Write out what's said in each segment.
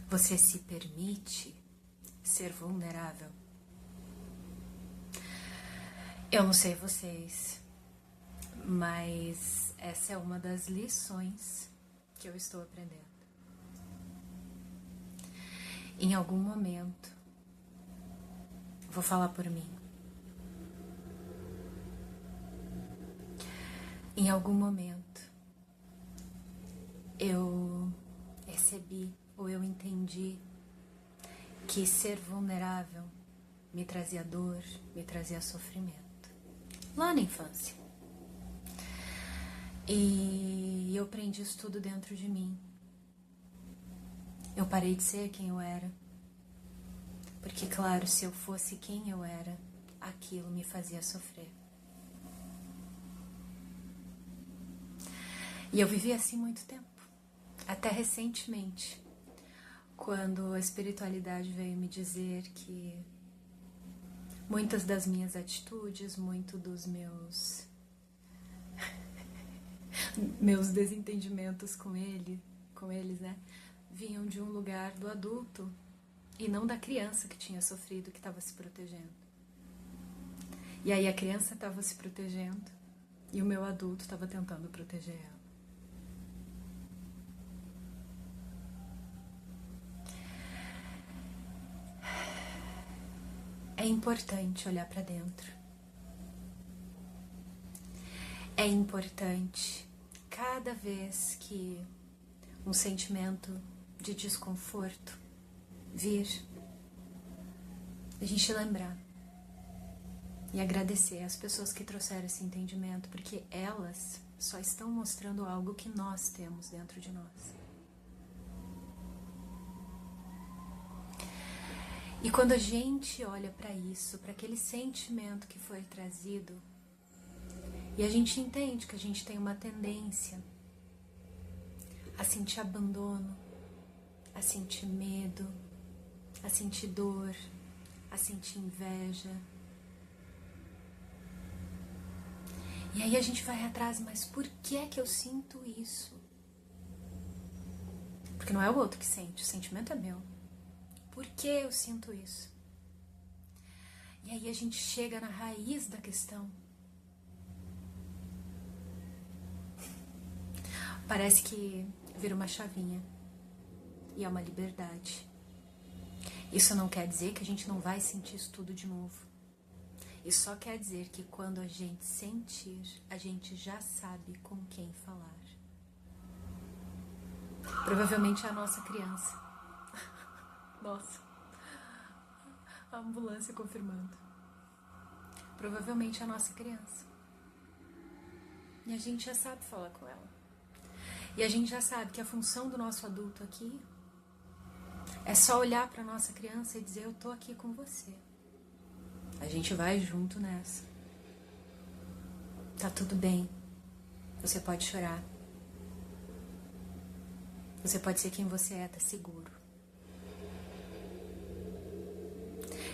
Você se permite ser vulnerável? Eu não sei vocês, mas essa é uma das lições que eu estou aprendendo. Em algum momento, vou falar por mim, em algum momento eu percebi ou eu entendi que ser vulnerável me trazia dor, me trazia sofrimento. Lá na infância. E eu prendi isso tudo dentro de mim. Eu parei de ser quem eu era. Porque, claro, se eu fosse quem eu era, aquilo me fazia sofrer. E eu vivi assim muito tempo. Até recentemente, quando a espiritualidade veio me dizer que muitas das minhas atitudes, muito dos meus desentendimentos com eles, né, vinham de um lugar do adulto e não da criança que tinha sofrido, que estava se protegendo. E aí a criança estava se protegendo e o meu adulto estava tentando proteger ela. É importante olhar para dentro. É importante, cada vez que um sentimento de desconforto vir, a gente lembrar e agradecer às pessoas que trouxeram esse entendimento, porque elas só estão mostrando algo que nós temos dentro de nós. E quando a gente olha para isso, para aquele sentimento que foi trazido, e a gente entende que a gente tem uma tendência a sentir abandono, a sentir medo, a sentir dor, a sentir inveja. E aí a gente vai atrás, mas por que é que eu sinto isso? Porque não é o outro que sente, o sentimento é meu. Por que eu sinto isso? E aí a gente chega na raiz da questão. Parece que vira uma chavinha. E é uma liberdade. Isso não quer dizer que a gente não vai sentir isso tudo de novo. Isso só quer dizer que quando a gente sentir, a gente já sabe com quem falar. Provavelmente é a nossa criança. Nossa, a ambulância confirmando. Provavelmente é a nossa criança. E a gente já sabe falar com ela. E a gente já sabe que a função do nosso adulto aqui é só olhar para a nossa criança e dizer: eu tô aqui com você. A gente vai junto nessa. Tá tudo bem. Você pode chorar. Você pode ser quem você é, tá seguro.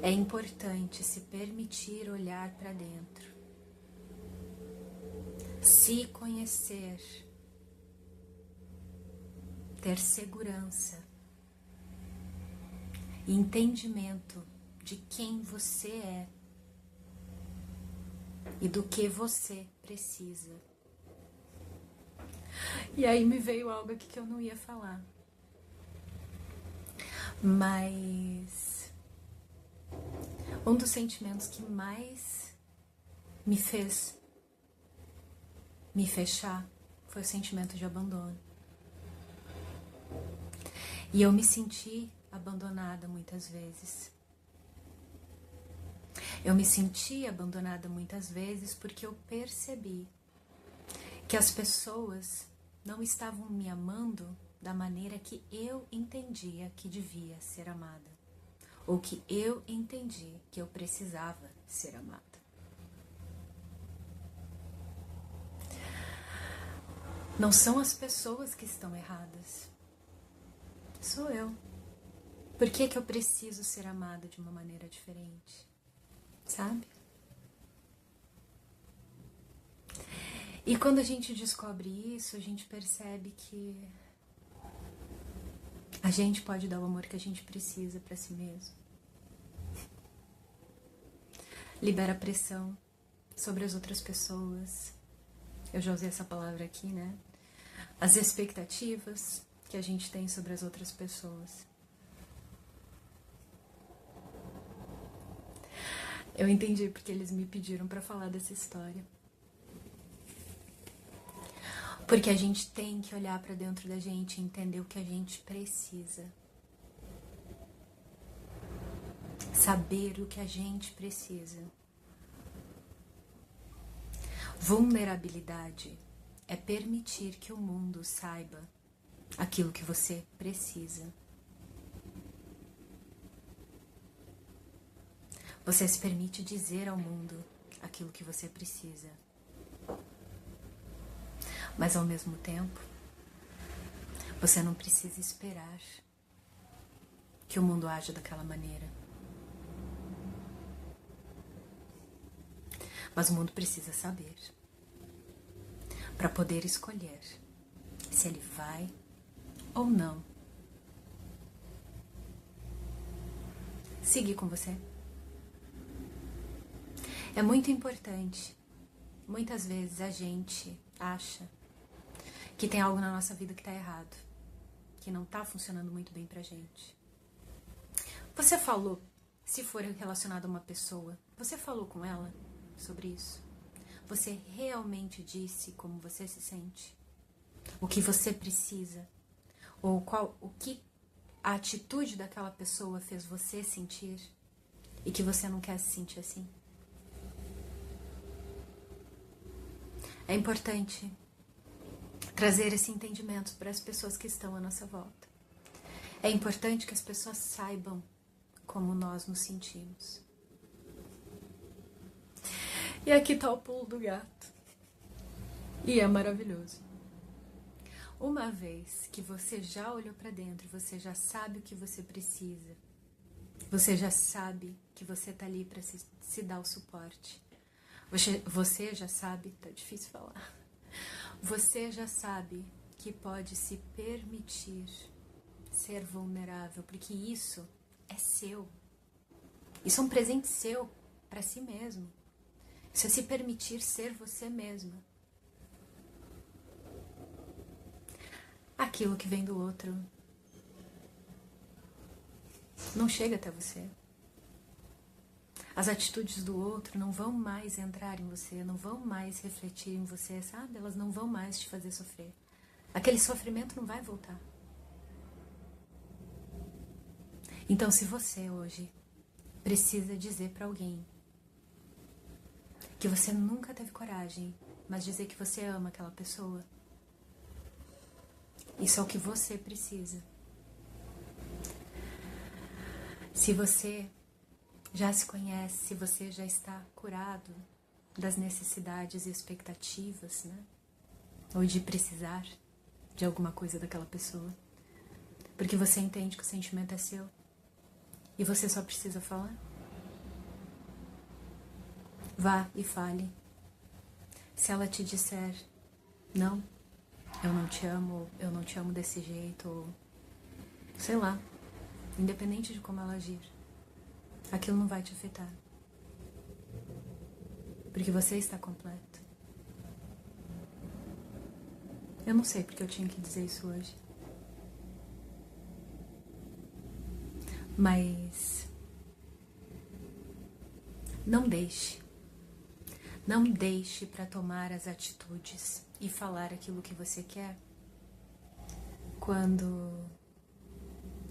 É importante se permitir olhar para dentro. Se conhecer. Ter segurança. E entendimento de quem você é. E do que você precisa. E aí me veio algo aqui que eu não ia falar. Mas um dos sentimentos que mais me fez me fechar foi o sentimento de abandono. E eu me senti abandonada muitas vezes. Eu me senti abandonada muitas vezes porque eu percebi que as pessoas não estavam me amando da maneira que eu entendia que devia ser amada, ou que eu entendi que eu precisava ser amada. Não são as pessoas que estão erradas, sou eu. Por que que eu preciso ser amada de uma maneira diferente? Sabe? E quando a gente descobre isso, a gente percebe que A gente pode dar o amor que a gente precisa para si mesmo. Libera a pressão sobre as outras pessoas. Eu já usei essa palavra aqui, né? As expectativas que a gente tem sobre as outras pessoas. Eu entendi porque eles me pediram para falar dessa história. Porque a gente tem que olhar para dentro da gente e entender o que a gente precisa. Saber o que a gente precisa. Vulnerabilidade é permitir que o mundo saiba aquilo que você precisa. Você se permite dizer ao mundo aquilo que você precisa. Mas ao mesmo tempo, você não precisa esperar que o mundo haja daquela maneira. Mas o mundo precisa saber para poder escolher se ele vai ou não seguir com você. É muito importante. Muitas vezes a gente acha que tem algo na nossa vida que está errado, que não está funcionando muito bem pra gente. Você falou, se for relacionado a uma pessoa, você falou com ela sobre isso? Você realmente disse como você se sente? O que você precisa? Ou o que a atitude daquela pessoa fez você sentir e que você não quer se sentir assim? É importante trazer esse entendimento para as pessoas que estão à nossa volta. É importante que as pessoas saibam como nós nos sentimos. E aqui está o pulo do gato. E é maravilhoso. Uma vez que você já olhou para dentro, você já sabe o que você precisa. Você já sabe que você está ali para se dar o suporte. Você já sabe, tá difícil falar. Você já sabe que pode se permitir ser vulnerável, porque isso é seu. Isso é um presente seu para si mesmo. Isso é se permitir ser você mesma. Aquilo que vem do outro não chega até você. As atitudes do outro não vão mais entrar em você, não vão mais refletir em você, sabe? Elas não vão mais te fazer sofrer. Aquele sofrimento não vai voltar. Então, se você hoje precisa dizer para alguém que você nunca teve coragem, mas dizer que você ama aquela pessoa, isso é o que você precisa. Se você já se conhece, se você já está curado das necessidades e expectativas, né? Ou de precisar de alguma coisa daquela pessoa. Porque você entende que o sentimento é seu. E você só precisa falar. Vá e fale. Se ela te disser, não, eu não te amo desse jeito, ou sei lá, independente de como ela agir, aquilo não vai te afetar. Porque você está completo. Eu não sei porque eu tinha que dizer isso hoje. Mas não deixe para tomar as atitudes e falar aquilo que você quer quando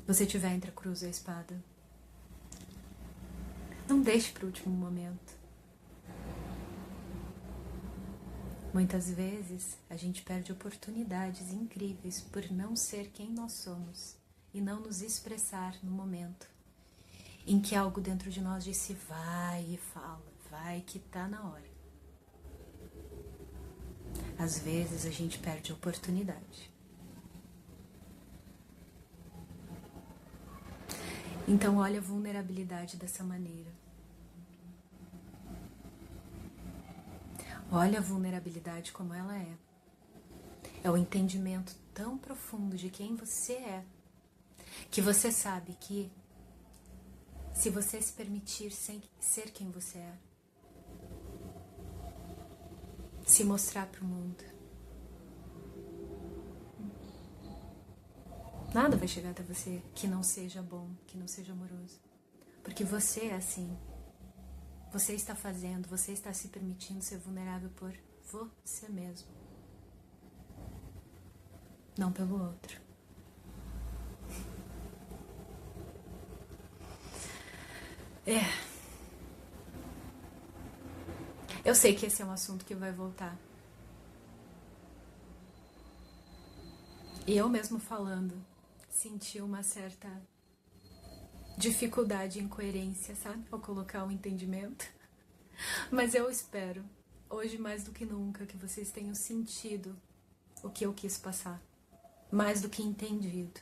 você tiver entre a cruz e a espada. Não deixe para o último momento. Muitas vezes a gente perde oportunidades incríveis por não ser quem nós somos e não nos expressar no momento em que algo dentro de nós disse vai e fala, vai que tá na hora. Às vezes a gente perde a oportunidade. Então olha a vulnerabilidade dessa maneira. Olha a vulnerabilidade como ela é. É o entendimento tão profundo de quem você é, que você sabe que se você se permitir ser quem você é, se mostrar para o mundo, nada vai chegar até você que não seja bom, que não seja amoroso. Porque você é assim. Você está fazendo, você está se permitindo ser vulnerável por você mesmo. Não pelo outro. Eu sei que esse é um assunto que vai voltar. E eu mesmo falando, senti uma certa dificuldade em coerência, sabe? Ao colocar o entendimento. Mas eu espero, hoje mais do que nunca, que vocês tenham sentido o que eu quis passar. Mais do que entendido.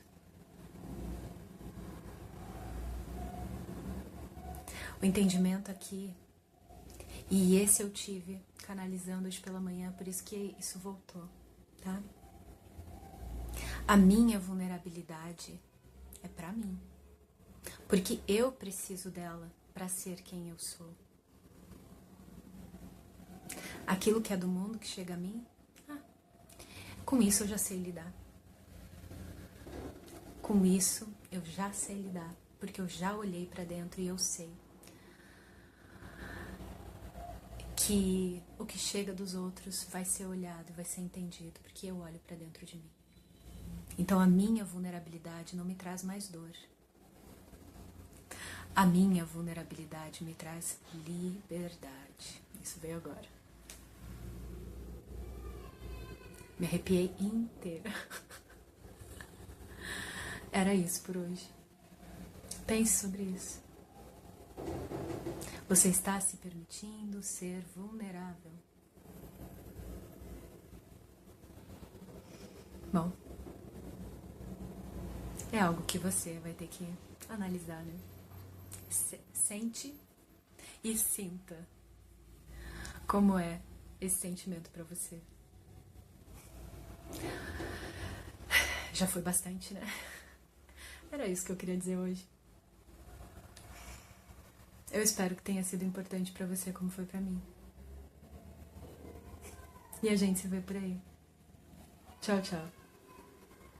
O entendimento aqui, e esse eu tive canalizando hoje pela manhã, por isso que isso voltou, tá? A minha vulnerabilidade é pra mim. Porque eu preciso dela pra ser quem eu sou. Aquilo que é do mundo, que chega a mim, com isso eu já sei lidar. Com isso eu já sei lidar, porque eu já olhei pra dentro e eu sei que o que chega dos outros vai ser olhado, vai ser entendido, porque eu olho pra dentro de mim. Então a minha vulnerabilidade não me traz mais dor. A minha vulnerabilidade me traz liberdade. Isso veio agora. Me arrepiei inteira. Era isso por hoje. Pense sobre isso. Você está se permitindo ser vulnerável. Bom, é algo que você vai ter que analisar, né? Sente e sinta como é esse sentimento pra você. Já foi bastante, né? Era isso que eu queria dizer hoje. Eu espero que tenha sido importante pra você como foi pra mim. E a gente se vê por aí. Tchau, tchau.